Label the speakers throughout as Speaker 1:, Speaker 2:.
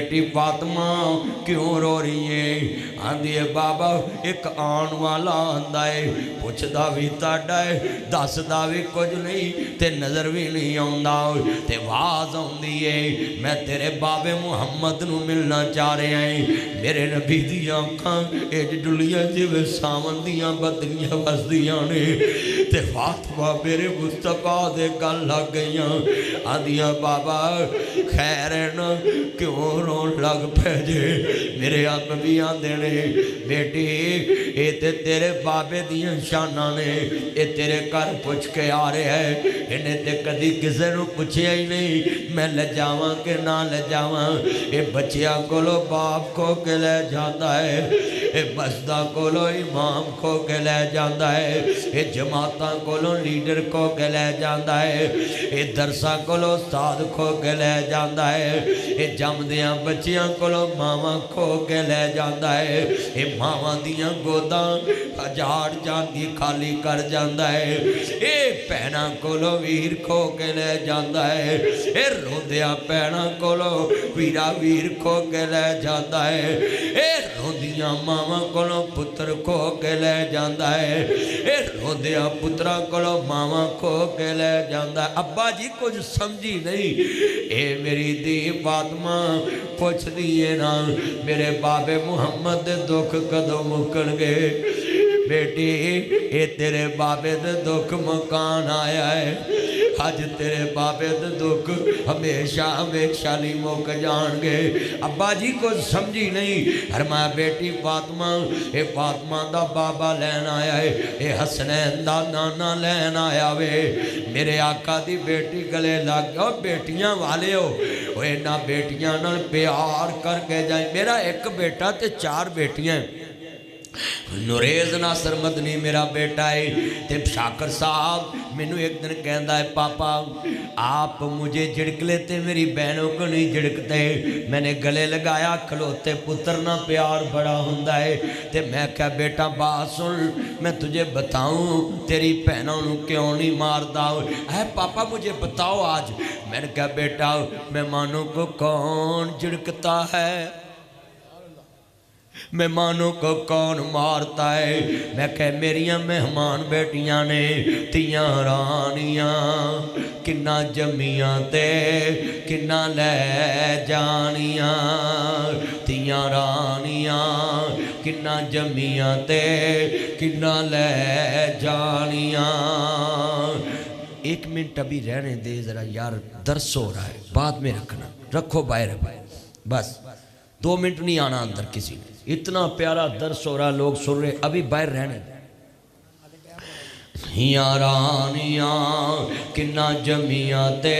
Speaker 1: بیٹی فاطمہ کیوں رو رہی ہے؟ آندھی ہے بابا ایک آن والا آندھا ہے پوچھدا بھی تاڑا ہے دسدا بھی کچھ نہیں تے نظر بھی نہیں آندا تے واز آندھی ہے میں تیرے بابے محمد نو ملنا چاہ رہے ہیں میرے نبی دی آنکھاں ایج ڈلیاں جویں ساون دیاں بدلیاں وسدیاں نے تے فاطمہ میرے مصطفیٰ دے گل لگ گئیاں آندیاں بابا خیر ہے نا کیوں رون لگ پہ جے میرے آپ بھی آندے نے بیٹی اے تے تیرے بابے دیاں شانہ نے اے تیرے گھر پوچھ کے آ رہے ہیں انہیں تے کدی کسے نو پوچھیا ہی نہیں میں لے جاواں کہ نہ لے جاواں اے بچیاں کولو باپ کھو کے لے جاتا ہے اے مسجدہ کولو امام کھو کے لے جاتا ہے اے جماعتاں کولو لیڈر کھو کے لے جاتا ہے اے درسہ کولو استاد کھو کے لے جاتا ہے اے جمدیاں بچیاں کولو ماما کھو کے لے جاتا ہے اے ماما دیاں گوداں ہجار جاندی خالی کر جاندہ ہے اے پہنا کولو ویر کھو کے لے جاندہ ہے اے روندیاں پہنا کولو ویرا ویر کھو کے لے جاندہ ہے اے روندیاں ماما کولو پتر کھو کے لے جاندہ ہے اے روندیاں پترہ کولو ماما کھو کے لے جاندہ ہے ابا جی کچھ سمجھی نہیں اے میری دی فاطمہ پوچھ دیئے نا میرے بابے محمد دے دکھ کدوں مکن گے بیٹی اے تیرے بابے دے دکھ مکان آیا ہے آج تیرے بابے دے دکھ ہمیشہ ہمیشہ لی موک جان گے ابا جی کو سمجھی نہیں فرمایا بیٹی فاطمہ اے فاطمہ دا بابا لین آیا ہے اے حسنین دا نانا لین آیا وے میرے آقا دی بیٹی گلے لگ گیا بیٹیاں والے ہو اے نہ بیٹیاں نہ پیار کر کے جائیں میرا ایک بیٹا تے 4 بیٹیاں ہیں نوریز ناصر مدنی میرا بیٹا ہے تے شاکر صاحب میں نے ایک دن کہندا ہے پاپا آپ مجھے جھڑک لیتے میری بہنوں کو نہیں جھڑکتے میں نے گلے لگایا کھلوتے پتر نہ پیار بڑا ہوندا ہے تے میں کہا بیٹا بات سن میں تجھے بتاؤں تیری بہنوں نو کیوں نہیں ماردا اے پاپا مجھے بتاؤ آج میں نے کہا بیٹا مہمانوں کو کون جھڑکتا ہے مہمانوں کو کون مارتا ہے میں کہہ میریاں مہمان بیٹیاں نے تیاں رانیاں کنہ جمیاں تے کنہ لے جانیاں تیاں رانیاں کنہ جمیاں تے کنہ لے جانیاں 1 منٹ ابھی رہنے دے ذرا یار درس ہو رہا ہے بعد میں رکھنا رکھو باہر بس 2 منٹ نہیں آنا اندر کسی نے اتنا پیارا درس ہو رہا لوگ سن رہے ابھی باہر رہنے ہیاں رانیاں کنہ جمیاں تے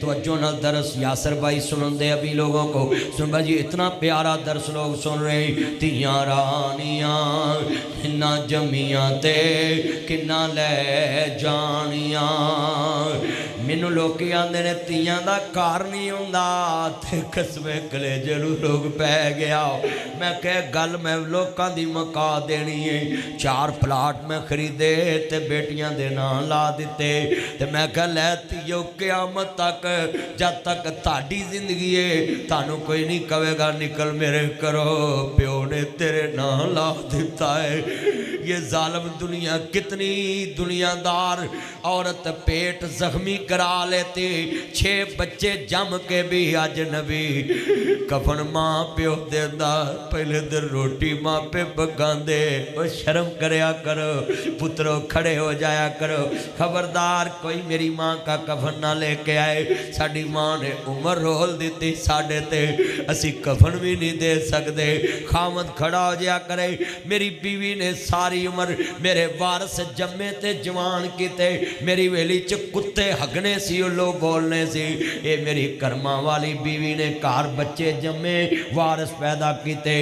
Speaker 1: توجہ نہ درس یاسر بھائی سنن دے ابھی لوگوں کو سن بھائی اتنا پیارا درس لوگ سن رہے تیاں رانیاں کنہ جمیاں تے کنہ لے جانیاں مینوں لوکی آندے نے تیاں دا کار نہیں ہوندا تے قسمے کلیجے نوں لوگ پہ گیا میں کہے گل میں لوکاں دی مکا دینی ہے 4 پلاٹ میں خریدے تے بیٹیاں دے نام لا دیتے تے میں کہا لیتیو قیامت تک جب تک تاڑی زندگی ہے تانوں کوئی نہیں کہے گا نکل میرے کرو پیو نے تیرے نام لا دیتا ہے یہ ظالم دنیا کتنی دنیا دار عورت پیٹ زخمی کرا لیتی 6 بچے جم کے بھی اجنبی کفن ماں پیو دیندہ پہلے دن روٹی ماں پہ بگان دے وہ شرم کریا کرو پتروں کھڑے ہو جایا کرو خبردار کوئی میری ماں کا کفن نہ لے کے آئے ساڑی ماں نے عمر رول دیتی ساڑھے تے اسی کفن بھی نہیں دے سکتے خامد کھڑا ہو جایا کرے میری بیوی نے ساری عمر میرے وارث جمے تے جوان کیتے میری ویلی چ کتے ہگنے سی لوگ بولنے سی اے میری کرما والی بیوی نے کار بچے جمے وارث پیدا کیتے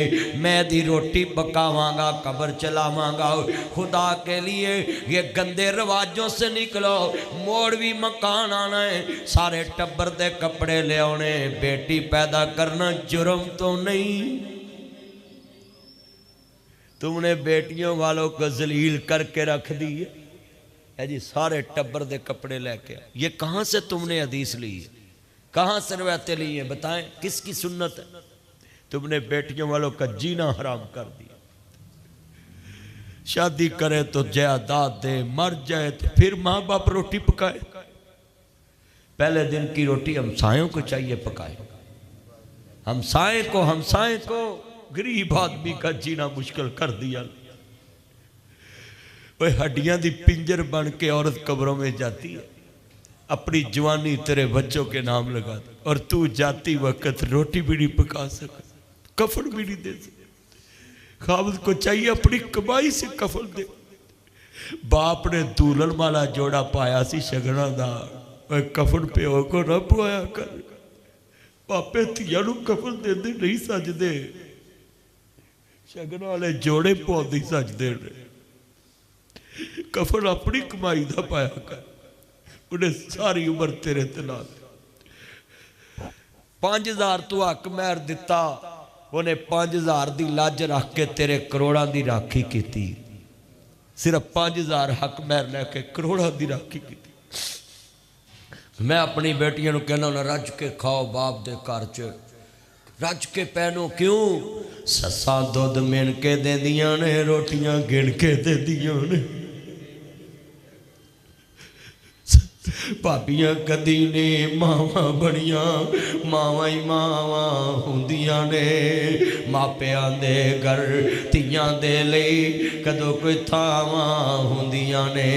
Speaker 1: میں دی روٹی پکاواں گا قبر چلاواں گا خدا کے لیے یہ گندے رواجوں سے نکلو موڑ بھی مکان آنا ہے سارے ٹبر دے کپڑے لے آنے بیٹی پیدا کرنا جرم تو نہیں تم نے بیٹیوں والوں کو ذلیل کر کے رکھ دی ہے جی سارے ٹبر دے کپڑے لے کے یہ کہاں سے تم نے حدیث لی کہاں سے روایتیں لی ہیں بتائیں، کس کی سنت ہے؟ تم نے بیٹیوں والوں کا جینا حرام کر دیا، شادی کرے تو جائیداد دے، مر جائے تو پھر ماں باپ روٹی پکائے، پہلے دن کی روٹی ہمسایوں کو چاہیے پکائے، ہمسائے کو غریب آدمی کا جینا مشکل کر دیا۔ وہ ہڈیاں دی پنجر بن کے عورت قبروں میں جاتی ہے، اپنی جوانی تیرے بچوں کے نام لگا دے، اور تو جاتی وقت روٹی بھی نہیں پکا سکتا، کفن بھی نہیں دے سکتا۔ خاوند کو چاہیے اپنی کمائی سے کفن دے۔ باپ نے دولن والا جوڑا پایا سی شگنا دا، وہ کفن پہ ہو کو نہ پوایا کر، پاپے تھیانو کفن دے دے نہیں سج دے، شگنا والے جوڑے پہن دی سج دے رہے، کفن اپنی کمائی دا پایا کر، انہیں ساری عمر تیرے تلا دے۔ 5000 تو حق مہر دیتا، انہیں 5000 دی لاج رکھ کے تیرے کروڑاں دی راکھی کیتی، صرف 5000 حق مہر لے کے کروڑاں دی راکھی کیتی۔ میں اپنی بیٹیاں نو کہنا انہیں رج کے کھاؤ، باپ دے گھر چ رج کے پہنو، کیوں؟ سساں دودھ مین کے دے دیاں نے، روٹیاں گن کے دے دیاں نے، پاپیاں کدی نے ماواں بڑیاں، ماواں ہی ماواں ہوندیاں نے، ماپیاں دے گھر تیاں دے لئی کدو کوئی تھاواں ہوندیاں نے،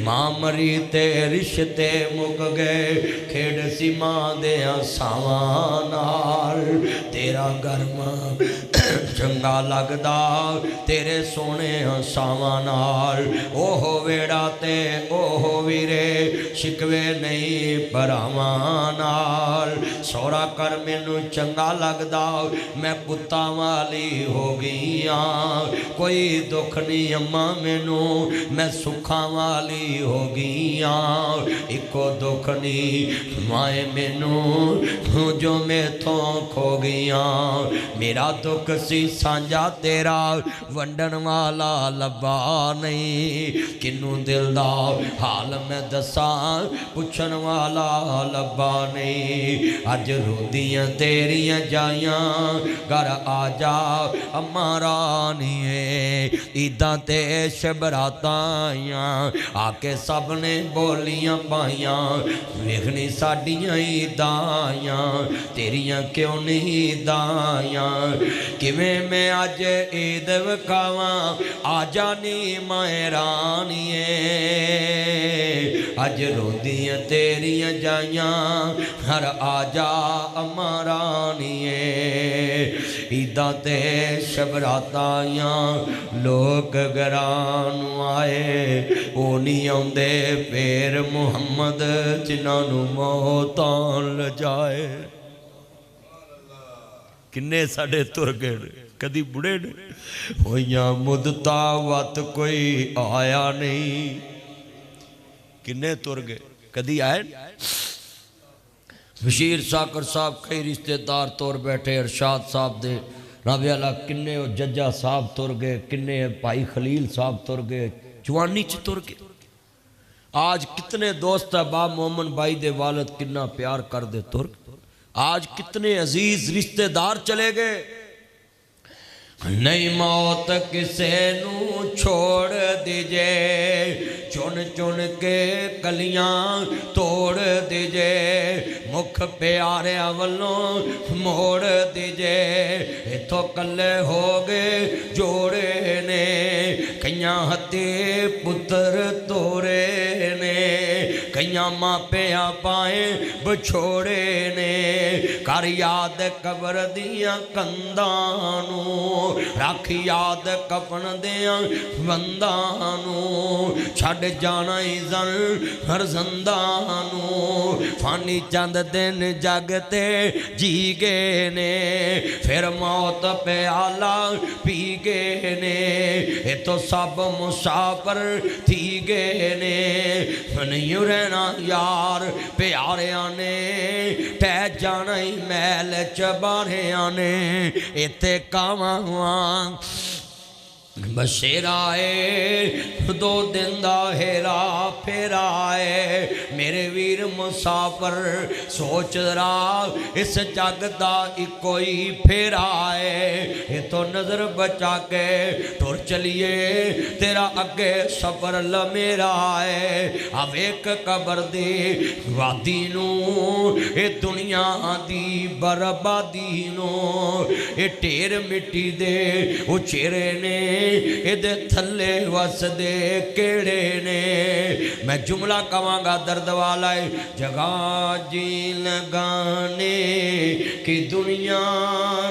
Speaker 1: ماں مری تے رشتے مک گئے، کھیڑ سی ماں دیاں ساواں نال، تیرا گھر ماں چنگا لگدا تیرے سونے ساواں نال، اوہ ویڑا تے اوہ ویرے شکوے نہیں پراواں نال، سورا کر مینوں چنگا لگدا میں کتا والی ہو گئیاں، کوئی دکھ نہیں اماں مینوں میں سکھاں والی ہو گئیاں، ایکو دکھ نہیں مائے مینوں جو میں تھوں کھو گئیاں، میرا دکھ سی سانجا تیرا ونڈن والا لبا نہیں، کنوں دل دا حال میں دساں پچھن والا لبا نہیں، اج رودیاں تیریاں جائیاں گھر آ جا اماں رانیے، عیداں تے شبراتاں آئیاں، آ کے سب نے بولیاں پائیاں، ویکھنی ساڈیاں عیداں آئیاں، تیریاں کیوں نہیں عیداں آئیاں، کیویں میں اج عید وکھاواں آ جانی مائے رانیے، اج روندیاں تیریاں جائیاں گھر آ جا اماں رانیے، عیداں تے شبراتاں آئیاں، لوگ گران آئے او نہیں آندے پیر محمد جنہاں نوں موتاں لجائے، کنے ساڑے تر گئے کدی بڑے نے ہویاں مدتاں وقت کوئی آیا نہیں، کنے تر گئے کدی آئے۔ بشیر ساکر صاحب کئی رشتہ دار تور بیٹھے، ارشاد صاحب دے رابع اللہ کنے ججہ صاحب تر گئے، کنے بھائی خلیل صاحب تر گئے، جوانی چ تر گئے۔ آج کتنے دوست باب مومن بھائی دے والد کنا پیار کر دے تر، آج کتنے عزیز رشتہ دار چلے گئے، نہیں موت کسے نو چھوڑ دیجے، چن چن کے کلیاں توڑ دیجے، مکھ پیارے والوں موڑ دیجے، اتھو کلے ہو گئے جوڑے نے، کئیاں ہتھی پتر تورے نے، کئیاں ماں پیاں پائیں بچھوڑے نے، کر یاد قبر دیاں کندانوں، رکھ یاد کفن دیاں بندانوں، چھڑ جانا ایزن ہر زندانوں، فانی چند دن جگتے جی گے نے، پھر موت پہ آلہ پی گے نے، اے تو سب مسافر تھی گے نے، نہیں رہنا یار پیاریاں نے، ٹہ جانا ہی محل چباریاں نے، ایتے کاواں بشیرا ہے دو دن دا ہیرا پھیرا ہے میرے ویر مسافر سوچ رہا اس جگ دا کوئی پھیرا ہے یہ تو نظر بچا کے ٹر چلیے تیرا اگے سفر لمیرا ہے اب ایک قبر دی وادی نو اے دنیا دی بربادی نو اے ٹیر مٹی دے او چہرے نے ادھے تھلے وس دے کیڑے نے میں جملہ کہاں گا درد والا ہے جگہ جی لگانے کی دنیا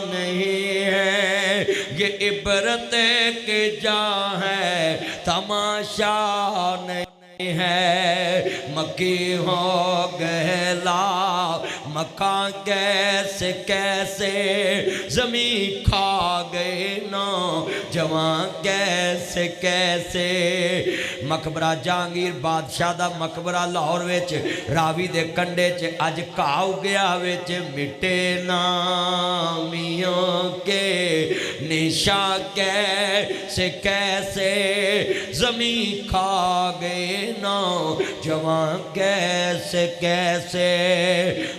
Speaker 1: نہیں ہے یہ عبرت کے جا ہے تماشا نہیں ہے مکی ہو گہلا مکان کیسے کیسے زمین کھا گئے نا جوان کیسے کیسے مقبرہ جہانگیر بادشاہ دا مقبرہ لاہور وچ راوی دے کنڈے چ اج کاؤ گیا وچ مٹے نامیوں کے نشان کیسے کیسے زمین کھا گئے نا جوان کیسے کیسے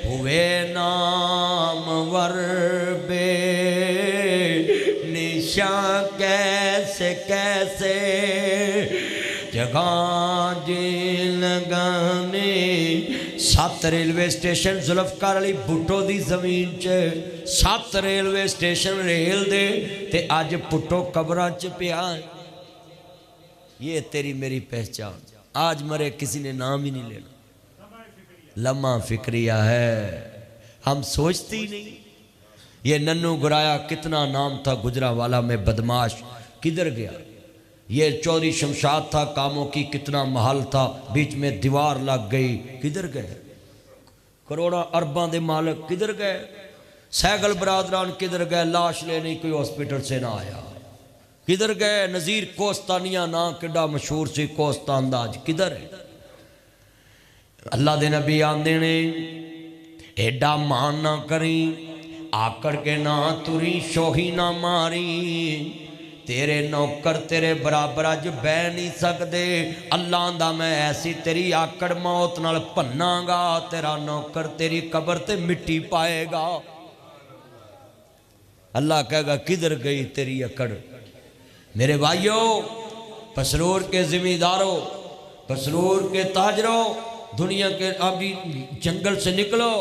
Speaker 1: ہوئے نامور بے نشان کیسے کیسے جگہ جی لگانے 7 ریلوے سٹیشن ذوالفقار علی بھٹو دی زمین چ 7 ریلوے سٹیشن ریل دے تے آج پٹو قبران چ پیا یہ تیری میری پہچان آج مرے کسی نے نام ہی نہیں لینا لمحہ فکریہ ہے ہم سوچتے ہی نہیں یہ ننو گرایا کتنا نام تھا گجرانوالہ میں بدماش کدھر گیا یہ چودھری شمشاد تھا کاموں کی کتنا محل تھا بیچ میں دیوار لگ گئی کدھر گئے کروڑا ارباں دے مالک کدھر گئے سیگل برادران کدھر گئے لاش لینے کوئی ہاسپٹل سے نہ آیا کدھر گئے نظیر کوستانیہ نا کڈا مشہور سی کوستانداج کدھر ہے اللہ دے نبی آندے نے ایڈا مان نہ کریں آکڑ کے نہ تری شوہی نہ ماری تیرے نوکر تیرے برابر اج بہ نہیں سکدے اللہ دا میں ایسی تیری آکڑ موت نال پناں گا تیرا نوکر تیری قبر تے مٹی پائے گا اللہ کہے گا کدھر گئی تیری اکڑ میرے بھائیوں پسرور کے ذمہ داروں پسرور کے تاجروں دنیا کے ابھی جنگل سے نکلو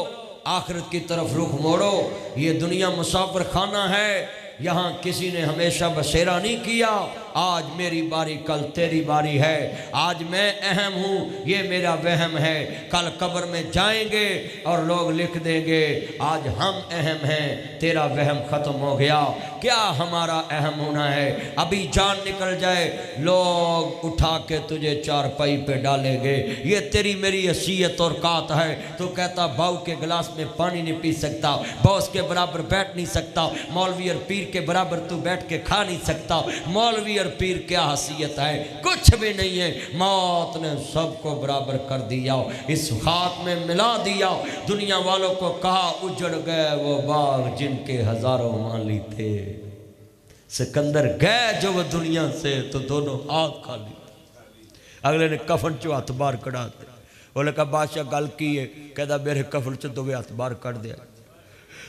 Speaker 1: آخرت کی طرف رخ موڑو یہ دنیا مسافر خانہ ہے یہاں کسی نے ہمیشہ بسیرا نہیں کیا آج میری باری کل تیری باری ہے آج میں اہم ہوں یہ میرا وہم ہے کل قبر میں جائیں گے اور لوگ لکھ دیں گے آج ہم اہم ہیں تیرا وہم ختم ہو گیا کیا ہمارا اہم ہونا ہے ابھی جان نکل جائے لوگ اٹھا کے تجھے چارپائی پہ ڈالیں گے یہ تیری میری حیثیت اور قات ہے تو کہتا باؤ کے گلاس میں پانی نہیں پی سکتا باؤس کے برابر بیٹھ نہیں سکتا مولوی اور پیر کے برابر تو بیٹھ کے کھا نہیں سکتا مولوی اور پیر کیا حیثیت ہے کچھ بھی نہیں ہے موت نے سب کو برابر کر دیا اس خاک میں ملا دیا دنیا والوں کو کہا اجڑ گئے وہ باغ جن کے ہزاروں مالی تھے سکندر گئے جو وہ دنیا سے تو دونوں ہاتھ خالی اگلے نے کفن چو ہاتھ بار کڑا دے وہ لکھا بادشاہ گل کی ہے کہتا میرے کفن چو دو ہاتھ بار کڑ دیا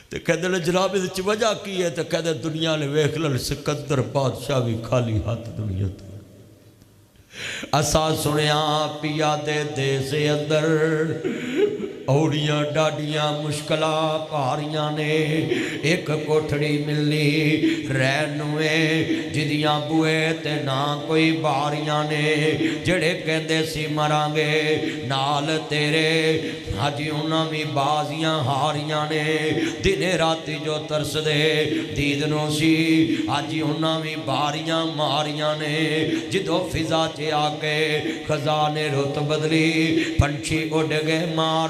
Speaker 1: تو کہتے ہیں جناب اس وجہ کی ہے تو کہتے ہیں دنیا نے ویکھ لل سکندر بادشاہ بھی خالی ہاتھ دنیا تو اسا سنیا پیا دے سے اندر اوڑیاں ڈاڑیاں مشکلہ پاریاں نے ایک کوٹھڑی ملی رہنوے جدیاں بوئے تے نہ کوئی باریاں نے جڑے کہندے سی مرانگے نال تیرے حجی انہاں بھی بازیاں ہاریاں نے دن راتی جو ترس دے دیدنوں سی حجی انہاں بھی باریاں ماریاں نے جدو فضا چے آکے خزانے رت بدلی پنچھی اڑ گئے مار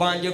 Speaker 1: 5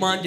Speaker 1: 5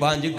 Speaker 1: 5